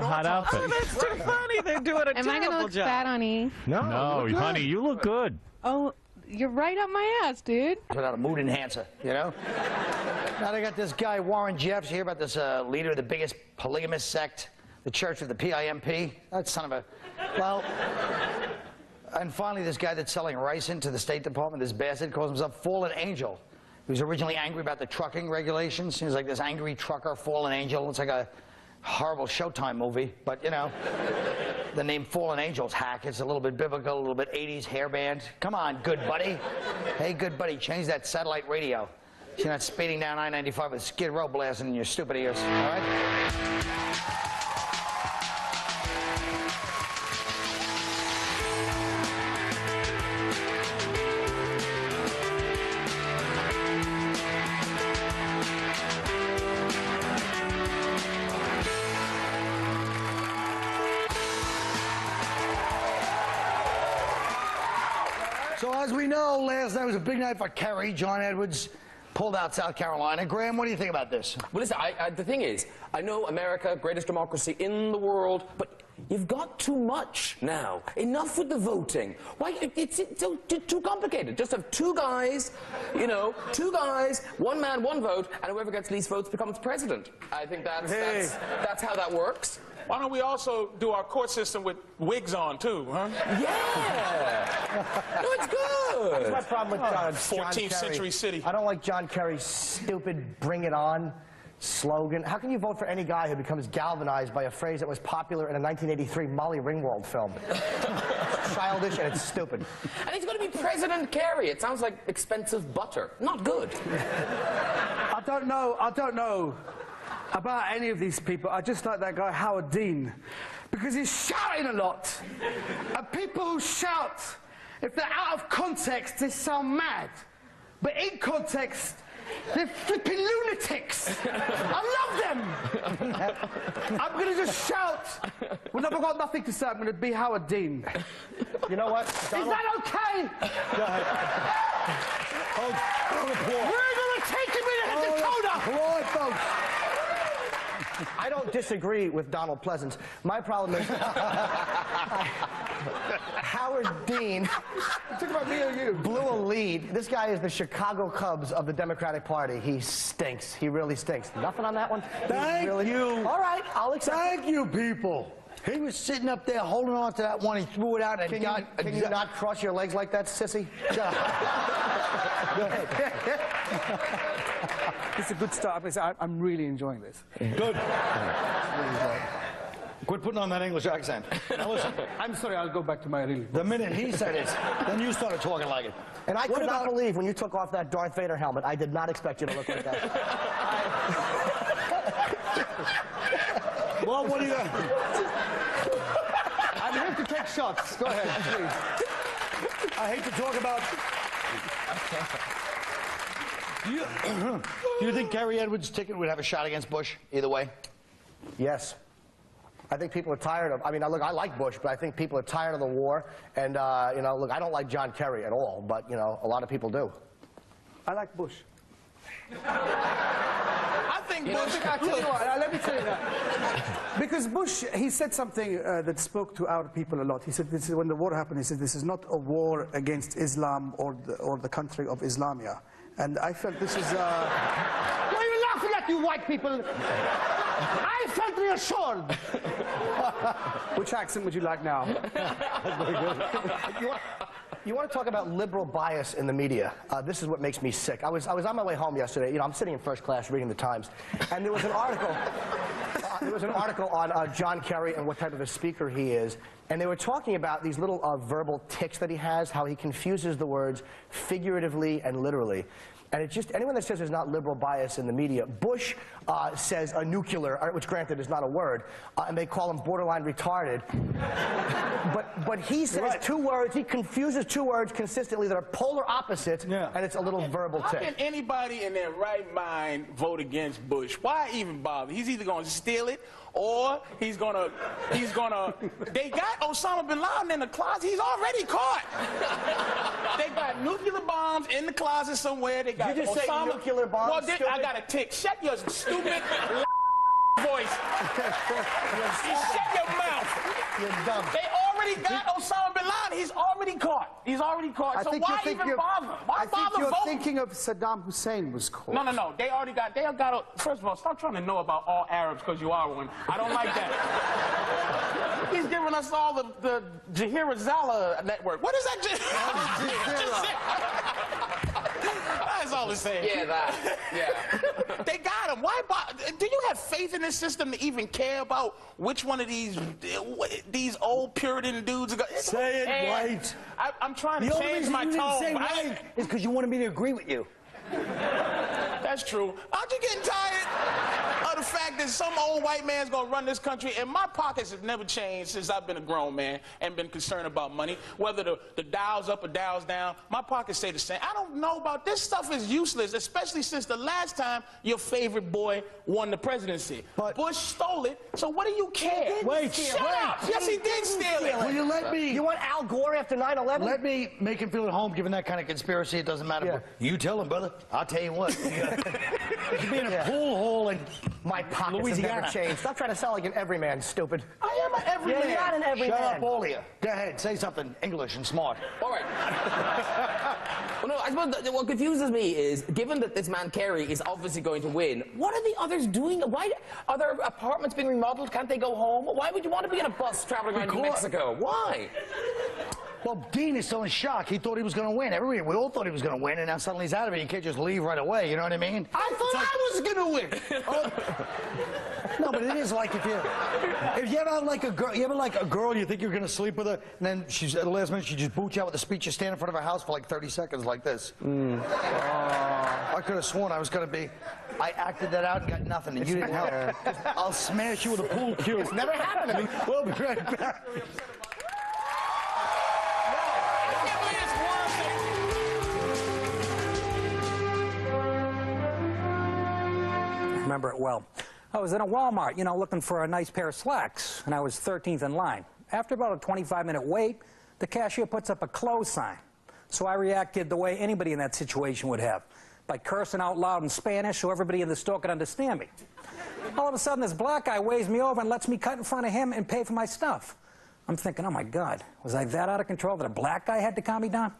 A hot outfit. Oh, that's too funny. They're doing a Am I going to look fat on E? No, honey, you look good. Oh, you're right up my ass, dude. Without a mood enhancer, you know? Now they got this guy, Warren Jeffs, here about this leader of the biggest polygamous sect, the Church of the PIMP. That son of a... Well... And finally, this guy that's selling rice into the State Department, this bastard, calls himself Fallen Angel. He was originally angry about the trucking regulations. He's like this angry trucker, Fallen Angel. It's like a horrible Showtime movie, but, you know, the name Fallen Angel's hack. It's a little bit biblical, a little bit 80s hairband. Come on, good buddy. Hey, good buddy, change that satellite radio. So you're not speeding down I-95 with Skid Row blasting in your stupid ears, all right? So as we know, last night was a big night for Kerry. John Edwards pulled out South Carolina. Graham, what do you think about this? Well, listen, the thing is, I know America, greatest democracy in the world, but you've got too much now. Enough with the voting. Why? It's too complicated. Just have two guys, you know, two guys, one man, one vote, and whoever gets least votes becomes president. I think that's how that works. Why don't we also do our court system with wigs on, too, huh? Yeah! No, it's good! That's my problem with John 14th century city. I don't like John Kerry's stupid bring it on slogan. How can you vote for any guy who becomes galvanized by a phrase that was popular in a 1983 Molly Ringwald film? It's childish and it's stupid. And he's going to be President Kerry. It sounds like expensive butter. Not good. I don't know about any of these people. I just like that guy Howard Dean because he's shouting a lot, and people who shout, if they're out of context, they sound mad, but in context they're flipping lunatics. I love them. I'm gonna just shout. When I've got nothing to say, I'm gonna be Howard Dean. You know what, Donald? Is that okay? Go ahead. We're gonna take him in at the corner. Come on, folks. I don't disagree with Donald Pleasance. My problem is Howard Dean blew a lead. This guy is the Chicago Cubs of the Democratic Party. He stinks. He really stinks. Nothing on that one? Thank you. All right, I'll accept it. Thank you, people. He was sitting up there holding on to that one. He threw it out and Can you not cross your legs like that, sissy? Shut up. Go ahead. It's a good start. I'm really enjoying this. Good. Quit putting on that English accent. Now listen. I'm sorry, I'll go back to my real. The minute he said it, then you started talking like it. And I could not believe when you took off that Darth Vader helmet. I did not expect you to look like that. Well, what do you got? I'm here to take shots. Go ahead, please. I hate to talk about... Do you think Kerry Edwards' ticket would have a shot against Bush either way? Yes. I think people are tired of, I mean, look, I like Bush, but I think people are tired of the war. And, you know, look, I don't like John Kerry at all, but, you know, a lot of people do. I like Bush. I think Bush... I'll tell you what, let me tell you that. Because Bush, he said something that spoke to our people a lot. He said, this is, when the war happened, he said, this is not a war against Islam or the country of Islamia. And I felt this is... Why are you laughing at, you white people? I felt reassured. Which accent would you like now? You want to talk about liberal bias in the media? This is what makes me sick. I was on my way home yesterday. You know, I'm sitting in first class reading the Times, and there was an article. There was an article on John Kerry and what type of a speaker he is, and they were talking about these little verbal tics that he has, how he confuses the words figuratively and literally. And it's just, anyone that says there's not liberal bias in the media, Bush says a nuclear, which granted is not a word, and they call him borderline retarded. but he says two words, he confuses two words consistently that are polar opposites, and it's a little verbal tick. How can anybody in their right mind vote against Bush? Why even bother? He's either going to steal it, or he's gonna, they got Osama bin Laden in the closet. He's already caught. They got nuclear bombs in the closet somewhere. They got Did you just say nuclear bombs? Well, I got a tick. Shut your stupid voice. voice. You shut your mouth. You're dumb. They already got Osama bin Laden. He's already caught. He's already caught. So why even bother? Why bother you're voting? thinking of Saddam Hussein was caught. No. They got. First of all, stop trying to know about all Arabs because you are one. I don't like that. He's giving us all the Jahirazala network. What is that? That's all it's saying. Yeah, that. Yeah. They got him. Why? Do you have faith in this system to even care about which one of these old Puritan dudes are going? Say it right. I'm trying to change my tone. Say right is because you wanted me to agree with you. That's true. Aren't you getting tired of the fact that some old white man's gonna run this country? And my pockets have never changed since I've been a grown man and been concerned about money. Whether the dial's up or dial's down, my pockets stay the same. I don't know about this stuff is useless, especially since the last time your favorite boy won the presidency. But Bush stole it, so what do you care? Shut up! Yes, he did steal it. Will you let me? You want Al Gore after 9/11? Let me make him feel at home, given that kind of conspiracy. It doesn't matter. Yeah. You tell him, brother. I'll tell you what. You could be in a pool hole in My pockets have never changed. Stop trying to sound like an everyman, stupid. I am an everyman. You're not an everyman. Shut up, all of you. Go ahead, say something English and smart. All right. Well, no, I suppose what confuses me is, given that this man Kerry is obviously going to win, what are the others doing? Why are their apartments being remodeled? Can't they go home? Why would you want to be in a bus traveling around New Mexico? Why? Well, Dean is still in shock. He thought he was going to win. We all thought he was going to win, and now suddenly he's out of it. You can't just leave right away. You know what I mean? I thought I was going to win. No, but it is like if you ever have like a girl, you think you're going to sleep with her, and then she's at the last minute she just boots you out with a speech. You stand in front of her house for like 30 seconds like this. I could have sworn I was going to be. I acted that out and got nothing, and you didn't help. I'll smash you with a pool cue. It's never happened to me. We'll be right back. I remember it well. I was in a Walmart, looking for a nice pair of slacks, and I was 13th in line. After about a 25-minute wait, the cashier puts up a close sign. So I reacted the way anybody in that situation would have, by cursing out loud in Spanish so everybody in the store could understand me. All of a sudden, this black guy waves me over and lets me cut in front of him and pay for my stuff. I'm thinking, oh my God, was I that out of control that a black guy had to calm me down?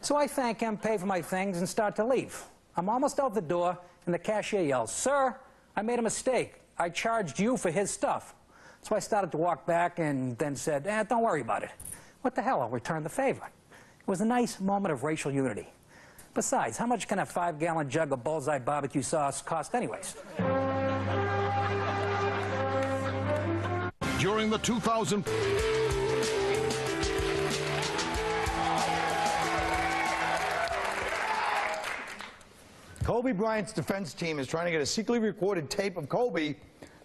So I thank him, pay for my things, and start to leave. I'm almost out the door, and the cashier yells, "Sir, I made a mistake. I charged you for his stuff." So I started to walk back and then said, don't worry about it. What the hell, I'll return the favor. It was a nice moment of racial unity. Besides, how much can a 5-gallon jug of Bullseye barbecue sauce cost anyways? During the 2000... Kobe Bryant's defense team is trying to get a secretly recorded tape of Kobe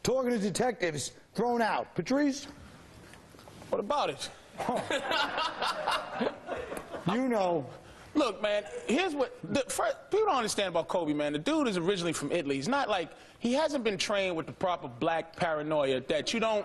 talking to detectives thrown out. Patrice? What about it? You know. Look, man, here's what... people don't understand about Kobe, man. The dude is originally from Italy. He's not like... He hasn't been trained with the proper black paranoia that you don't...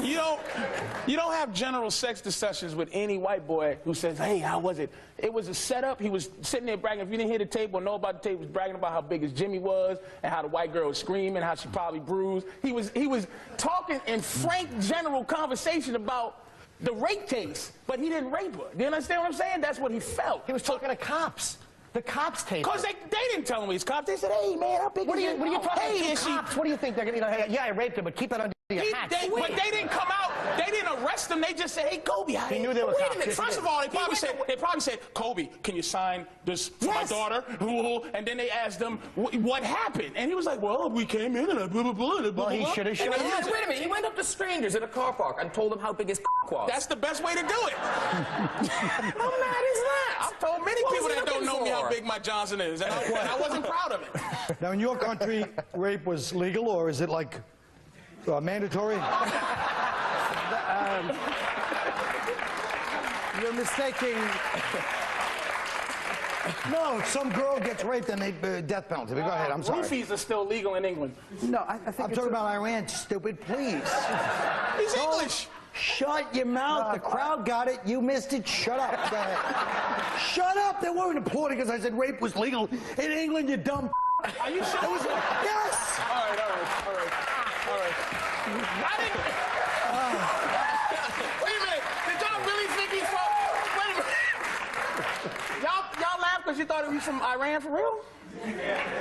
you don't have general sex discussions with any white boy who says, "Hey, how was it?" It was a setup. He was sitting there bragging. If you didn't hear the tape or know about the tape, he was bragging about how big his Jimmy was and how the white girl was screaming, how she probably bruised. He was talking in frank, general conversation about the rape case, but he didn't rape her. Do you understand what I'm saying? That's what he felt. He was talking to cops. The cops taped Because they didn't tell him he's cops. They said, "Hey, man, how big What are is you talking hey, to cops? What do you think they're going to, hey, yeah, I raped her, but keep it under your hat. But they didn't come out. They didn't arrest him. They just said, "Hey, Kobe." He knew they were Wait cops. a minute. First of all, they probably said, "Kobe, can you sign this for my daughter?" And then they asked him what happened, and he was like, "Well, we came in and blah blah blah." Well, he should have. Wait a minute. He went up to strangers in a car park and told them how big his was. That's the best way to do it. How mad is that? I've told many people that don't know me how big my Johnson is, and I wasn't proud of it. Now, in your country, rape was legal, or is it like mandatory? You're mistaking. No, some girl gets raped and they death penalty. But go ahead, I'm sorry. Roofies are still legal in England. No, I think I'm talking about Iran, stupid, please. He's English. Shut your mouth. The crowd got it. You missed it. Shut up. Go ahead. Shut up. They weren't applauding because I said rape was legal in England, you dumb. Are you sure? Yes. All right. All right. I didn't... Wait a minute. Did y'all really think he's from... Wait a minute. Y'all laughed because you thought he was from Iran for real?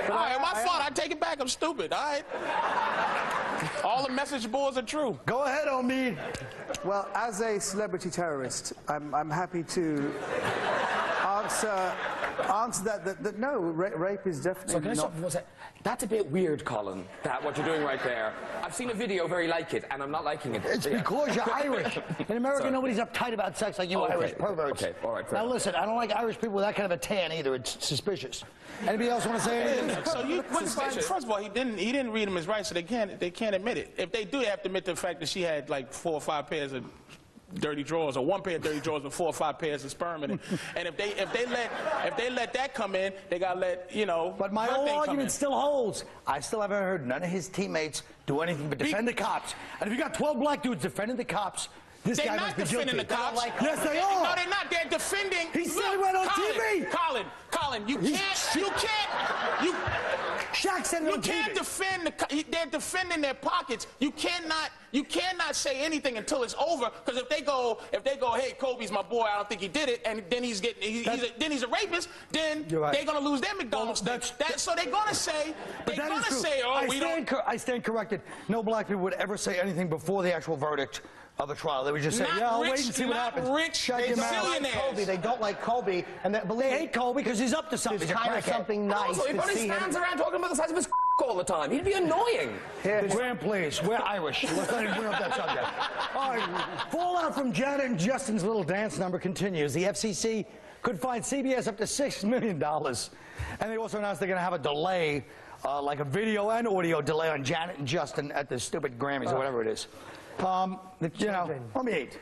All right, my fault. I take it back. I'm stupid. All right. All the message boards are true. Go ahead, Omid. Well, as a celebrity terrorist, I'm happy to answer that no, rape is definitely not... That's a bit weird, Colin, what you're doing right there. I've seen a video very like it, and I'm not liking it. It's because you're Irish. In America, nobody's uptight about sex like you Irish perverts. Okay, all right, fair now enough. listen, I don't like Irish people with that kind of a tan either. It's suspicious. Anybody else want to say anything? So first of all, he didn't read them his rights, so they can't admit it. If they do, they have to admit the fact that she had like 4 or 5 pairs of dirty drawers, or 1 pair of dirty drawers with 4 or 5 pairs of sperm in it. And if they let that come in, they gotta let But my whole argument still holds. I still haven't heard none of his teammates do anything but defend the cops. And if you got 12 black dudes defending the cops, this guy must be guilty. They're not defending the cops. Yes, they are. No, they're not. They're defending. He said he went on TV. Colin, you can't. Shaq said it on TV. You can't defend they're defending their pockets. You cannot say anything until it's over. Because if they go, hey, Kobe's my boy, I don't think he did it, and then he's a rapist, then they're gonna lose their McDonald's. So they're gonna say, I stand corrected. No black people would ever say anything before the actual verdict of the trial. They would just say, I'll wait and see what happens. They don't like Kobe. They don't like Kobe, and they hate Kobe because he's up to something. There's kind of something nice Also, he to probably see stands him. around talking about the size of his all the time. He'd be annoying. Graham, please. We're Irish. Let's not even bring up that subject. All right. Fallout from Janet and Justin's little dance number continues. The FCC could fine CBS up to $6 million. And they also announced they're going to have a delay, like a video and audio delay on Janet and Justin at the stupid Grammys or whatever it is. Omid.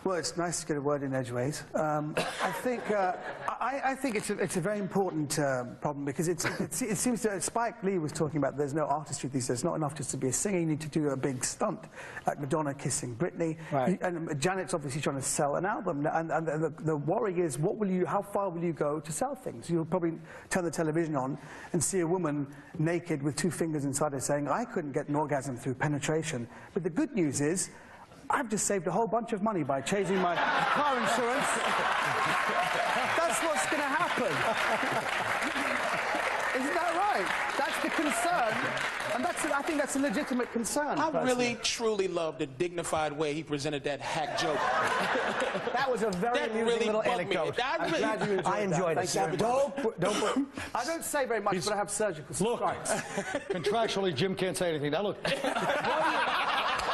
Well, it's nice to get a word in edgeways. I think it's a very important problem because it seems that Spike Lee was talking about there's no artistry these days. It's not enough just to be a singer. You need to do a big stunt, like Madonna kissing Britney. Right. And Janet's obviously trying to sell an album. And the worry is, how far will you go to sell things? You'll probably turn the television on and see a woman naked with 2 fingers inside her saying, I couldn't get an orgasm through penetration. But the good news is, I've just saved a whole bunch of money by changing my car insurance. That's what's going to happen. Isn't that right? That's the concern. And I think that's a legitimate concern. I really, truly love the dignified way he presented that hack joke. That was a very amusing little anecdote. I enjoyed it. I don't say very much, but I have surgical strikes. Contractually, Jim can't say anything. Now, look.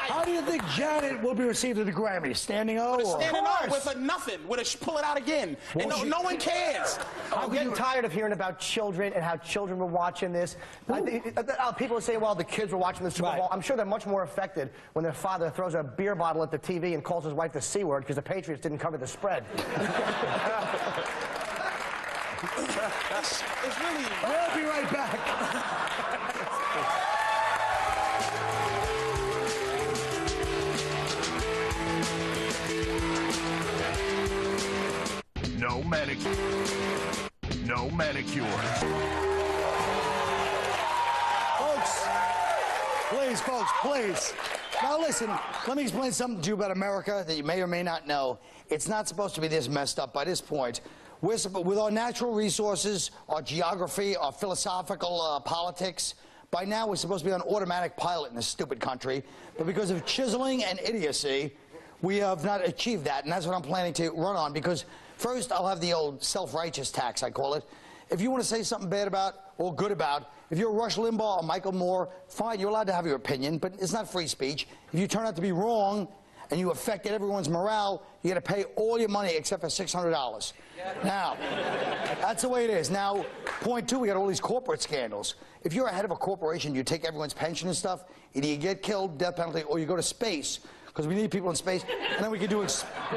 How do you think Janet will be received at the Grammys? Standing O? Standing O with a nothing, with a pull it out again. And no one cares. I'm getting tired of hearing about children and how children were watching this. People say, well, the kids were watching the Super Bowl. I'm sure they're much more affected when their father throws a beer bottle at the TV and calls his wife the C word because the Patriots didn't cover the spread. It's really... We'll be right back. No manicure. Folks, please. Now listen, let me explain something to you about America that you may or may not know. It's not supposed to be this messed up by this point. With our natural resources, our geography, our philosophical politics, by now we're supposed to be on automatic pilot in this stupid country. But because of chiseling and idiocy, we have not achieved that, and that's what I'm planning to run on, because first I'll have the old self-righteous tax, I call it. If you want to say something bad about or good about, if you're Rush Limbaugh or Michael Moore, fine, you're allowed to have your opinion, but it's not free speech. If you turn out to be wrong and you affected everyone's morale, you got to pay all your money except for $600. Now, that's the way it is. Now, point 2, we got all these corporate scandals. If you're a head of a corporation, you take everyone's pension and stuff, either you get killed, death penalty, or you go to space. Because we need people in space, and then we can do,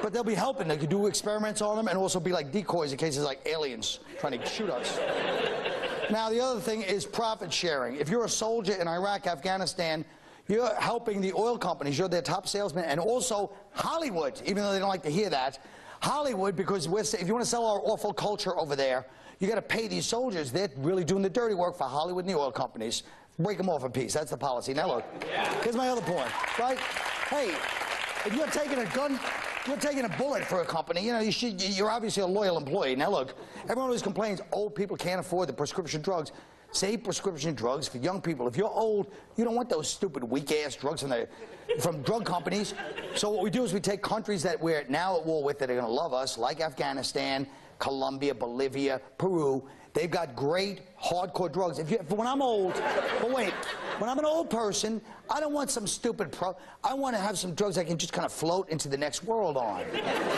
but they'll be helping. They could do experiments on them and also be like decoys in cases like aliens trying to shoot us. Now, the other thing is profit sharing. If you're a soldier in Iraq, Afghanistan, you're helping the oil companies. You're their top salesman, and also Hollywood, even though they don't like to hear that. Hollywood, because if you want to sell our awful culture over there, you got to pay these soldiers. They're really doing the dirty work for Hollywood and the oil companies. break them off a piece. That's the policy. Now look, here's my other point, right? Hey, if you're taking a gun, you're taking a bullet for a company, you know, you're obviously a loyal employee. Now look, everyone always complains old people can't afford the prescription drugs. Save prescription drugs for young people. If you're old, you don't want those stupid weak-ass drugs from drug companies. So what we do is we take countries that we're now at war with that are going to love us, like Afghanistan, Colombia, Bolivia, Peru. They've got great hardcore drugs. When I'm old, but wait, when I'm an old person, I don't want some stupid I want to have some drugs I can just kind of float into the next world on.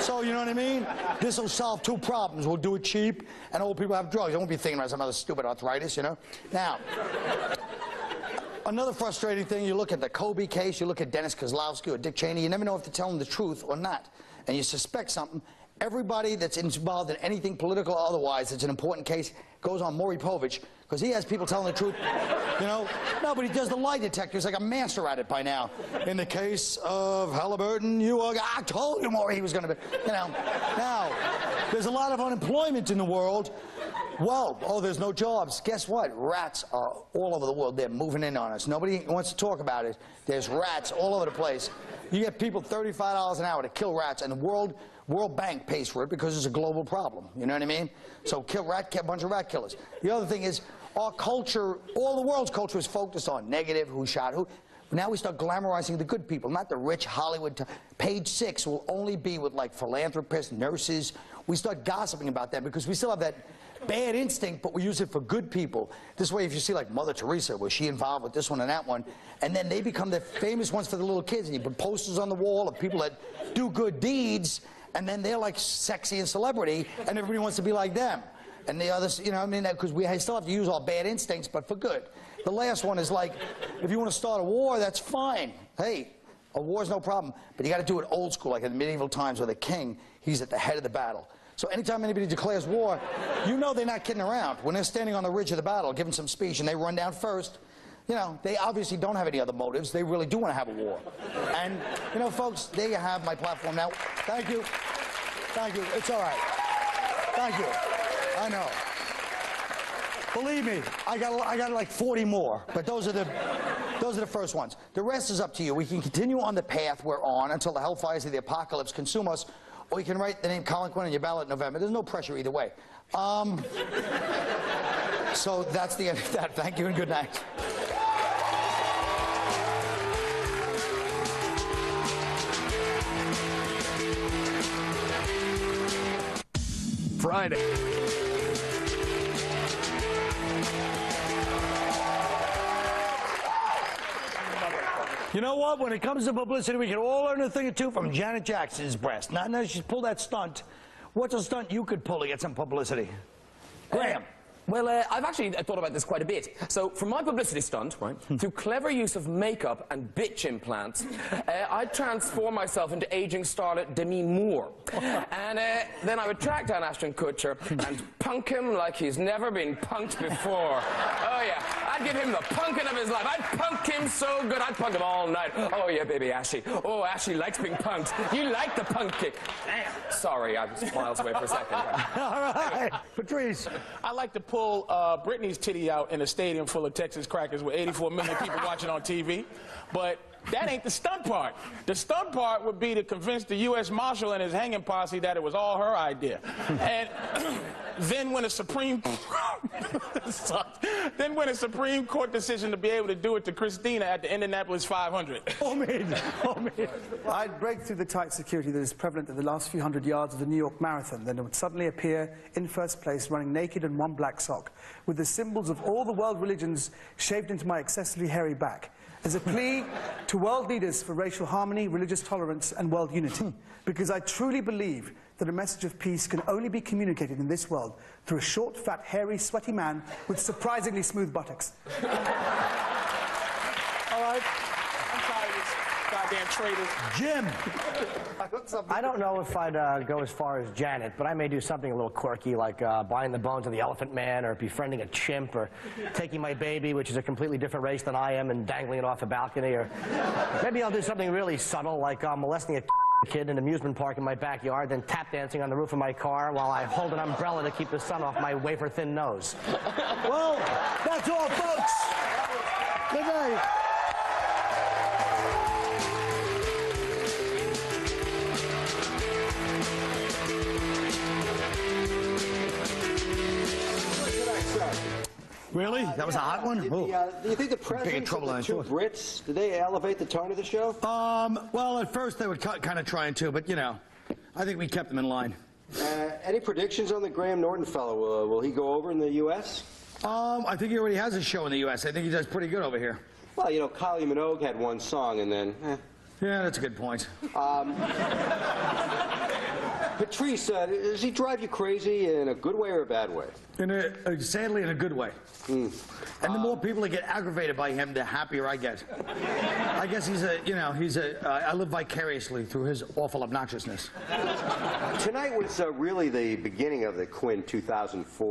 So, you know what I mean? This will solve two problems. We'll do it cheap, and old people have drugs. I won't be thinking about some other stupid arthritis, you know? Now, another frustrating thing, you look at the Kobe case, you look at Dennis Kozlowski or Dick Cheney, you never know if they're telling the truth or not. And you suspect something. Everybody that's involved in anything political or otherwise, it's an important case, goes on Maury Povich, because he has people telling the truth, you know? No, but he does the lie detector. He's like a master at it by now. In the case of Halliburton, I told you Maury he was going to be, you know. Now, there's a lot of unemployment in the world. Well, there's no jobs. Guess what? Rats are all over the world. They're moving in on us. Nobody wants to talk about it. There's rats all over the place. You get people $35 an hour to kill rats, and the World Bank pays for it because it's a global problem. You know what I mean? So kill a bunch of rat killers. The other thing is our culture, all the world's culture is focused on negative, who shot who. Now we start glamorizing the good people, not the rich Hollywood. Page 6 will only be with like philanthropists, nurses. We start gossiping about them because we still have that bad instinct, but we use it for good people. This way, if you see like Mother Teresa, was she involved with this one and that one, and then they become the famous ones for the little kids, and you put posters on the wall of people that do good deeds, and then they're like sexy and celebrity, and everybody wants to be like them. And the others, you know, I mean, because we still have to use our bad instincts, but for good. The last one is like, if you want to start a war, that's fine. Hey, a war's no problem, but you got to do it old school, like in medieval times where the king, he's at the head of the battle. So anytime anybody declares war, you know they're not kidding around. When they're standing on the ridge of the battle, giving some speech, and they run down first, you know, they obviously don't have any other motives. They really do want to have a war. And, you know, folks, there you have my platform now. Thank you. Thank you. It's all right. Thank you. I know. Believe me, I got like 40 more, but those are the first ones. The rest is up to you. We can continue on the path we're on until the hellfires of the apocalypse consume us, or you can write the name Colin Quinn on your ballot in November. There's no pressure either way. So that's the end of that. Thank you and good night. Friday. You know what? When it comes to publicity, we can all learn a thing or two from Janet Jackson's breast. Not unless she's pulled that stunt. What's a stunt you could pull to get some publicity? Graham. Well, I've actually thought about this quite a bit. So, for my publicity stunt, right, through clever use of makeup and bitch implants, I'd transform myself into aging starlet Demi Moore. And then I would track down Ashton Kutcher and punk him like he's never been punked before. Oh, yeah. I'd give him the punking of his life. I'd punk him so good. I'd punk him all night. Oh, yeah, baby, Ashy. Oh, Ashy likes being punked. You like the punk kick. Sorry, I was miles away for a second. All right. Patrice. I like to pull Britney's titty out in a stadium full of Texas crackers with 84 million people watching on TV. But that ain't the stunt part. The stunt part would be to convince the U.S. Marshal and his hanging posse that it was all her idea. And then when a Supreme Court decision to be able to do it to Christina at the Indianapolis 500. Omid. I'd break through the tight security that is prevalent at the last few hundred yards of the New York Marathon, then it would suddenly appear in first place running naked in one black sock, with the symbols of all the world religions shaved into my excessively hairy back, as a plea to world leaders for racial harmony, religious tolerance, and world unity. Because I truly believe that a message of peace can only be communicated in this world through a short, fat, hairy, sweaty man with surprisingly smooth buttocks. All right. I'm tired of this goddamn traitors. Jim. I don't know if I'd go as far as Janet, but I may do something a little quirky, like buying the bones of the Elephant Man, or befriending a chimp, or taking my baby, which is a completely different race than I am, and dangling it off a balcony, or maybe I'll do something really subtle, like molesting a kid in an amusement park in my backyard, then tap dancing on the roof of my car while I hold an umbrella to keep the sun off my wafer-thin nose. Well, that's all, folks. Good night. Really? That was a hot one? Do you think the presence of the two Brits, did they elevate the tone of the show? Well, at first they were kind of trying to, but, you know, I think we kept them in line. Any predictions on the Graham Norton fellow? Will he go over in the U.S.? I think he already has a show in the U.S. I think he does pretty good over here. Well, you know, Kylie Minogue had one song and then, Yeah, that's a good point. Patrice, does he drive you crazy in a good way or a bad way? Sadly, in a good way. And the more people that get aggravated by him, the happier I get. I guess I live vicariously through his awful obnoxiousness. Tonight was really the beginning of the Quinn 2004.